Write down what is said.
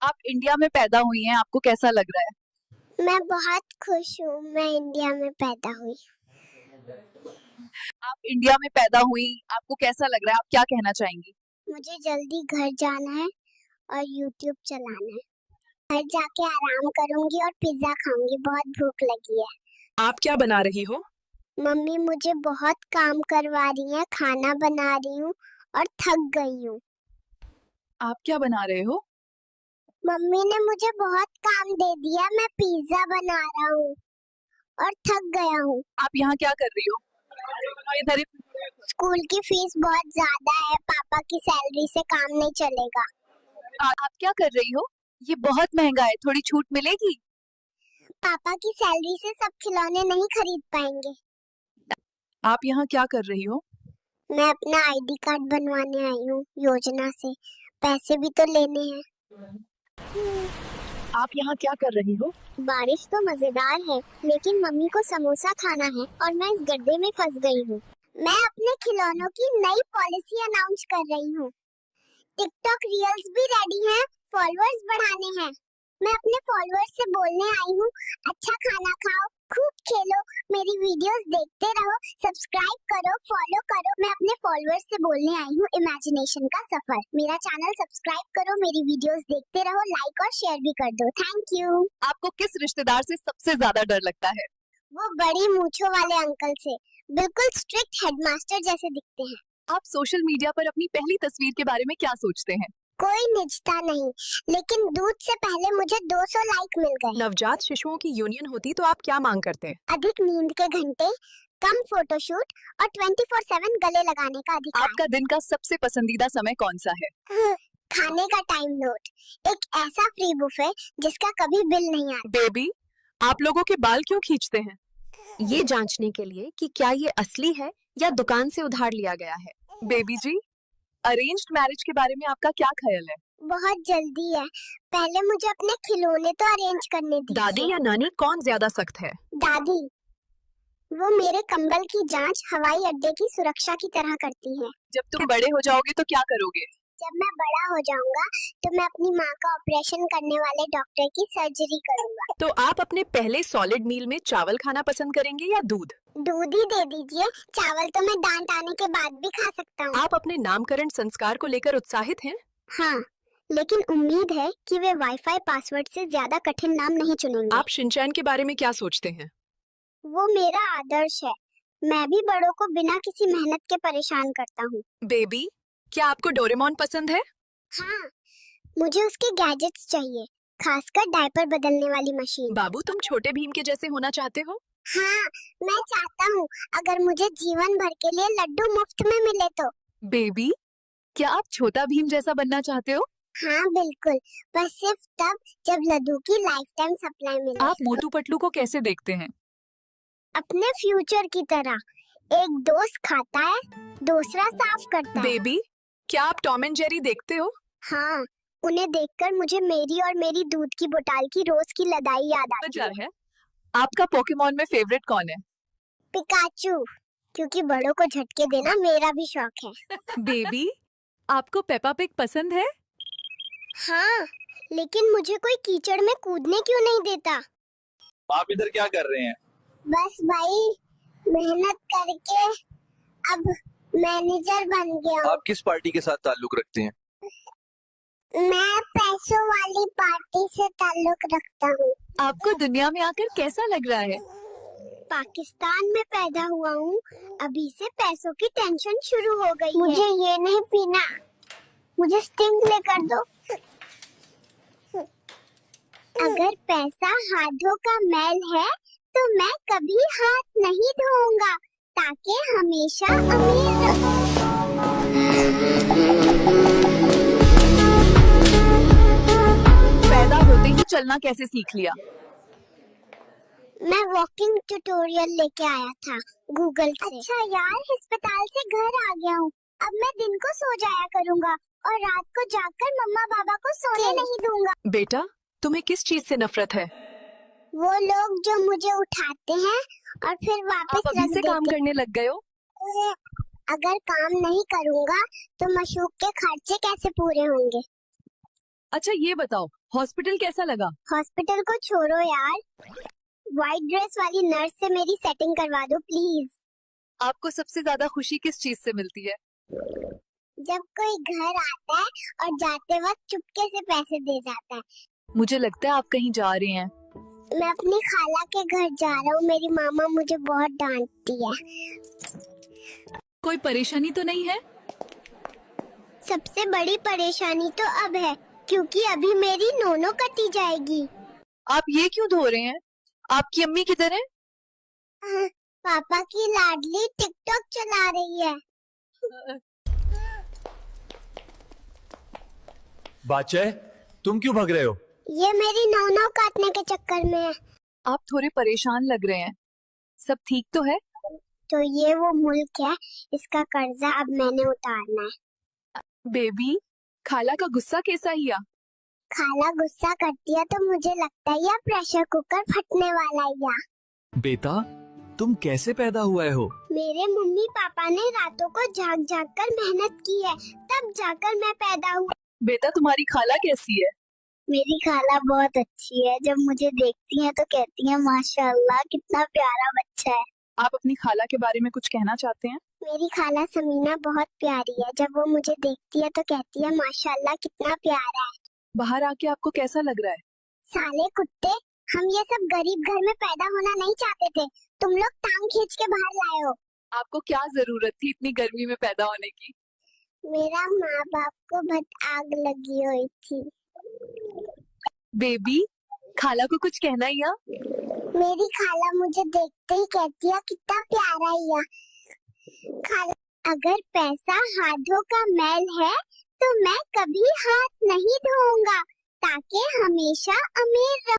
आप इंडिया में पैदा हुई हैं, आपको कैसा लग रहा है? मैं बहुत खुश हूँ, मैं इंडिया में पैदा हुई। आप इंडिया में पैदा हुई, आपको कैसा लग रहा है? आप क्या कहना चाहेंगी? मुझे जल्दी घर जाना है और यूट्यूब चलाना है। घर जाके आराम करूंगी और पिज्जा खाऊंगी, बहुत भूख लगी है। आप क्या बना रही हो? मम्मी मुझे बहुत काम करवा रही है, खाना बना रही हूँ और थक गई हूँ। आप क्या बना रहे हो? मम्मी ने मुझे बहुत काम दे दिया, मैं पिज्जा बना रहा हूँ और थक गया हूँ। आप यहाँ क्या कर रही हो? इधर स्कूल की फीस बहुत ज्यादा है, पापा की सैलरी से काम नहीं चलेगा। आप क्या कर रही हो? ये बहुत महंगा है, थोड़ी छूट मिलेगी? पापा की सैलरी से सब खिलौने नहीं खरीद पाएंगे। आप यहाँ क्या कर रही हो? मैं अपना आईडी कार्ड बनवाने आई हूँ योजना से, पैसे भी तो लेने हैं। आप यहाँ क्या कर रही हो? बारिश तो मजेदार है, लेकिन मम्मी को समोसा खाना है और मैं इस गड्ढे में फंस गई हूँ। मैं अपने खिलौनों की नई पॉलिसी अनाउंस कर रही हूँ। टिकटॉक रील्स भी रेडी हैं, फॉलोअर्स बढ़ाने हैं। मैं अपने फॉलोअर्स से बोलने आई हूँ, अच्छा खाना खाओ, खूब खेलो, मेरी वीडियोस देखते रहो, सब्सक्राइब करो, फॉलो करो। मैं अपने फॉलोअर्स से बोलने आई हूँ इमेजिनेशन का सफर। मेरा चैनल सब्सक्राइब करो, मेरी वीडियोस देखते रहो, लाइक और शेयर भी कर दो। Thank you. आपको किस रिश्तेदार से सबसे ज्यादा डर लगता है? वो बड़ी मूंछों वाले अंकल से, बिल्कुल स्ट्रिक्ट हेडमास्टर जैसे दिखते हैं। आप सोशल मीडिया पर अपनी पहली तस्वीर के बारे में क्या सोचते हैं? कोई निजता नहीं, लेकिन दूध से पहले मुझे 200 लाइक मिल गए। नवजात शिशुओं की यूनियन होती तो आप क्या मांग करते? अधिक नींद के घंटे, कम फोटोशूट और 24/7 गले लगाने का अधिकार। आपका दिन का सबसे पसंदीदा समय कौन सा है? खाने का टाइम नोट, एक ऐसा फ्री बुफे जिसका कभी बिल नहीं आता। बेबी, आप लोगों के बाल क्यों खींचते हैं? ये जांचने के लिए कि क्या ये असली है या दुकान से उधार लिया गया है। बेबी जी, अरेंज्ड मैरिज के बारे में आपका क्या ख्याल है? बहुत जल्दी है, पहले मुझे अपने खिलौने तो अरेंज करने दीजिए। दादी या नानी कौन ज्यादा सख्त है? दादी, वो मेरे कंबल की जांच हवाई अड्डे की सुरक्षा की तरह करती है। जब तुम बड़े हो जाओगे तो क्या करोगे? जब मैं बड़ा हो जाऊंगा तो मैं अपनी माँ का ऑपरेशन करने वाले डॉक्टर की सर्जरी करूंगा। तो आप अपने पहले सॉलिड मील में चावल खाना पसंद करेंगे या दूध? दूध ही दे दीजिए, चावल तो मैं डांट आने के बाद भी खा सकता हूँ। आप अपने नामकरण संस्कार को लेकर उत्साहित हैं? हाँ, लेकिन उम्मीद है कि वे वाईफाई पासवर्ड से ज्यादा कठिन नाम नहीं चुनेंगे। आप शिनचैन के बारे में क्या सोचते हैं? वो मेरा आदर्श है, मैं भी बड़ों को बिना किसी मेहनत के परेशान करता हूँ। बेबी, क्या आपको डोरेमोन पसंद है? हाँ, मुझे उसके गैजेट्स चाहिए, खासकर डायपर बदलने वाली मशीन। बाबू, तुम छोटे भीम के जैसे होना चाहते हो? हाँ, मैं चाहता हूँ, अगर मुझे जीवन भर के लिए लड्डू मुफ्त में मिले तो। बेबी, क्या आप छोटा भीम जैसा बनना चाहते हो? हाँ बिल्कुल, पर सिर्फ तब जब लड्डू की लाइफ टाइम सप्लाई मिले। आप मोटू पतलू को कैसे देखते हैं? अपने फ्यूचर की तरह, एक दोस्त खाता है, दूसरा साफ करता है। बेबी, क्या आप टॉम एंड जेरी देखते हो? हाँ, उन्हें देखकर मुझे मेरी और मेरी दूध की बोतल की रोज की लड़ाई याद आती है। आपका पोकेमोन में फेवरेट कौन है? पिकाचू, क्योंकि बड़ों को झटके देना मेरा भी शौक है। बेबी, आपको पेपा पिग पसंद है? हाँ, लेकिन मुझे कोई कीचड़ में कूदने क्यों नहीं देता? आप इधर क्या कर रहे हैं? बस भाई, मेहनत करके अब मैनेजर बन गया हूँ। आप किस पार्टी के साथ ताल्लुक रखते हैं? मैं पैसों वाली पार्टी से ताल्लुक रखता हूँ। आपको दुनिया में आकर कैसा लग रहा है? पाकिस्तान में पैदा हुआ हूँ, अभी से पैसों की टेंशन शुरू हो गई है। मुझे ये नहीं पीना, मुझे स्टिंग लेकर दो। अगर पैसा हाथों का मैल है तो मैं कभी हाथ नहीं धोऊंगा, ताकि हमेशा अमीर रहूं। पैदा होते ही चलना कैसे सीख लिया? मैं वॉकिंग ट्यूटोरियल लेके आया था गूगल से। अच्छा यार, अस्पताल से घर आ गया हूँ, अब मैं दिन को सो जाया करूँगा और रात को जाकर मम्मा पापा को सोने नहीं दूंगा। बेटा, तुम्हें किस चीज से नफरत है? वो लोग जो मुझे उठाते हैं और फिर वापस आप अभी से काम करने लग गए हो? अगर काम नहीं करूँगा तो मशूक के खर्चे कैसे पूरे होंगे? अच्छा ये बताओ, हॉस्पिटल कैसा लगा? हॉस्पिटल को छोड़ो यार, व्हाइट ड्रेस वाली नर्स से मेरी सेटिंग करवा दो प्लीज। आपको सबसे ज्यादा खुशी किस चीज से मिलती है? जब कोई घर आता है और जाते वक्त चुपके से पैसे दे जाता है। मुझे लगता है आप कहीं जा रहे हैं। मैं अपनी खाला के घर जा रहा हूँ, मेरी मामा मुझे बहुत डांटती है। कोई परेशानी तो नहीं है? सबसे बड़ी परेशानी तो अब है क्योंकि अभी मेरी नोनो कटी जाएगी। आप ये क्यों धो रहे हैं? आपकी अम्मी किधर है? पापा की लाडली टिकटॉक चला रही है। बादशाह, तुम क्यों भाग रहे हो? ये मेरी नोनो काटने के चक्कर में है। आप थोड़े परेशान लग रहे हैं। सब ठीक तो है? तो ये वो मुल्क है, इसका कर्जा अब मैंने उतारना है। बेबी, खाला का गुस्सा कैसा हिया? खाला गुस्सा करती है तो मुझे लगता है यह प्रेशर कुकर फटने वाला है या। बेटा, तुम कैसे पैदा हुए हो? मेरे मम्मी पापा ने रातों को जाग जाग कर मेहनत की है, तब जाकर मैं पैदा हुआ। बेटा, तुम्हारी खाला कैसी है? मेरी खाला बहुत अच्छी है, जब मुझे देखती है तो कहती है माशाल्लाह कितना प्यारा बच्चा है। आप अपनी खाला के बारे में कुछ कहना चाहते हैं? मेरी खाला समीना बहुत प्यारी है, जब वो मुझे देखती है तो कहती है माशाल्लाह कितना प्यारा है। बाहर आके आपको कैसा लग रहा है? साले कुत्ते, हम ये सब गरीब घर में पैदा होना नहीं चाहते थे, तुम लोग टांग खींच के बाहर लाए हो। आपको क्या जरूरत थी इतनी गर्मी में पैदा होने की? मेरा माँ बाप को बहुत आग लगी हुई थी। बेबी, खाला को कुछ कहना ही या? मेरी खाला मुझे देखते ही कहती है कितना प्यारा है। खाला, अगर पैसा हाथों का मैल है तो मैं कभी हाथ नहीं धोऊंगा ताकि हमेशा अमीर